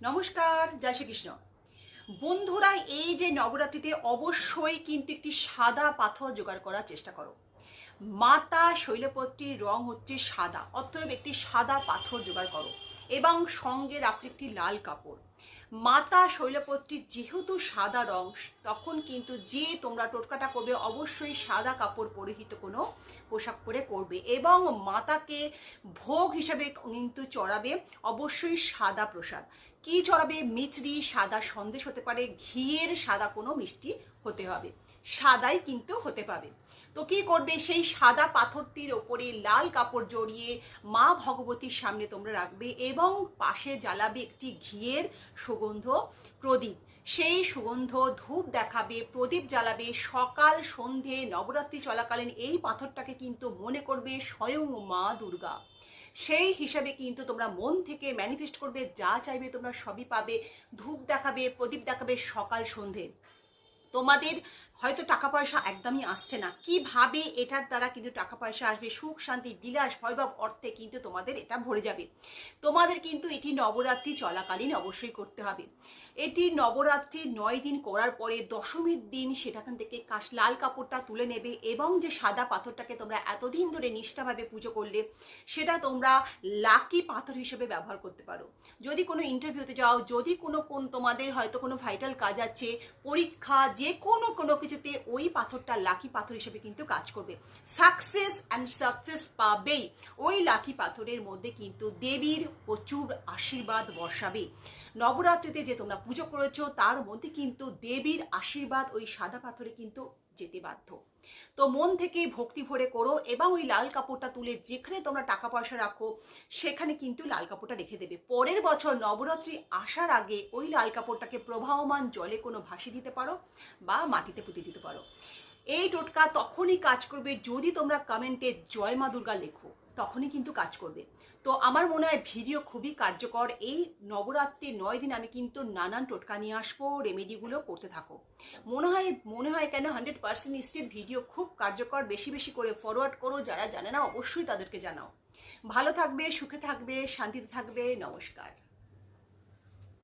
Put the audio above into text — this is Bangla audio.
নমস্কার, জয় শ্রীকৃষ্ণ। বন্ধুরা, এই যে নবরাত্রিতে অবশ্যই কিন্তু একটি সাদা পাথর জোগাড় করার চেষ্টা করো। মাতা শৈলপুত্রীর রং হচ্ছে সাদা, অতএব একটি সাদা পাথর জোগাড় করো এবং সঙ্গে রাখো একটি লাল কাপড়। মাতা শৈলপুত্রীর যেহেতু সাদা রং, তখন কিন্তু যে তোমরা টোটকাটা করবে অবশ্যই সাদা কাপড় পরিহিত কোনো পোশাক পরে করবে এবং মাতাকে ভোগ হিসাবে কিন্তু চড়াবে অবশ্যই সাদা প্রসাদ। কি চড়াবে? মিচড়ি, সাদা সন্দেশ হতে পারে, ঘিয়ের সাদা কোনো মিষ্টি হতে হবে, সাদাই কিন্তু হতে পাবে। তো কি করবে? সেই সাদা পাথরটির ওপরে লাল কাপড় জড়িয়ে মা ভগবতীর সামনে তোমরা রাখবে এবং পাশে জ্বালাবে একটি ঘিয়ের সুগন্ধ প্রদীপ। সেই সুগন্ধ ধূপ দেখাবে, প্রদীপ জ্বালাবে। সকাল সন্ধে নবরাত্রি চলাকালীন এই পাথরটাকে কিন্তু মনে করবে স্বয়ং মা দুর্গা। সেই হিসাবে কিন্তু তোমরা মন থেকে ম্যানিফেস্ট করবে, যা চাইবে তোমরা সবই পাবে। ধূপ দেখাবে, প্রদীপ দেখাবে সকাল সন্ধে। তোমাদের হয়তো টাকা পয়সা একদমই আসছে না, কিভাবে এটার দ্বারা কিন্তু টাকা পয়সা আসবে, সুখ শান্তি বিলাস বৈভব অর্থে কিন্তু তোমাদের এটা ভরে যাবে। তোমাদের কিন্তু এটি নবরাত্রি চলাকালীন অবশ্যই করতে হবে। এটি নবরাত্রি 9 দিন করার পরে দশমীর দিন সেটাখান থেকে লাল কাপড়টা তুলে নেবে এবং যে সাদা পাথরটাকে তোমরা এতদিন ধরে নিষ্ঠাভাবে পুজো করলে সেটা তোমরা লাকি পাথর হিসেবে ব্যবহার করতে পারো। যদি কোনো ইন্টারভিউতে যাও, যদি কোনো তোমাদের হয়তো কোনো ভাইটাল কাজ আছে, পরীক্ষা, যে কোনো কিছুতে ওই পাথরটা লাকি পাথর হিসেবে কিন্তু কাজ করবে। সাকসেস অ্যান্ড সাকসেস পাবেই। ওই লাকি পাথরের মধ্যে কিন্তু দেবীর প্রচুর আশীর্বাদ বর্ষাবে। নবরাত্রিতে যে তোমরা পুজো করেছো তার মধ্যে কিন্তু দেবীর আশীর্বাদ ওই সাদা পাথরে কিন্তু যেতে বাধ্য। তো মন থেকে ভক্তি ভরে করো এবং ওই লাল কাপড়টা তুলে যেখানে তোমরা টাকা পয়সা রাখো সেখানে কিন্তু লাল কাপড়টা রেখে দেবে। পরের বছর নবরাত্রি আসার আগে ওই লাল কাপড়টাকে প্রবাহমান জলে কোনো ভাসিয়ে দিতে পারো বা মাটিতে পুঁতে দিতে পারো। এই টোটকা তখনই কাজ করবে যদি তোমরা কমেন্টে জয় মা দুর্গা লেখো, তখনই কিন্তু কাজ করবে। তো আমার মনে হয় ভিডিও খুবই কার্যকর। এই নবরাত্রির 9 দিন আমি কিন্তু নানান টোটকা নিয়ে আসবো, রেমেডিগুলো করতে থাকো। মনে হয় কেন 100% নিশ্চিত ভিডিও খুব কার্যকর। বেশি বেশি করে ফরওয়ার্ড করো, যারা জানে না অবশ্যই তাদেরকে জানাও। ভালো থাকবে, সুখে থাকবে, শান্তিতে থাকবে। নমস্কার।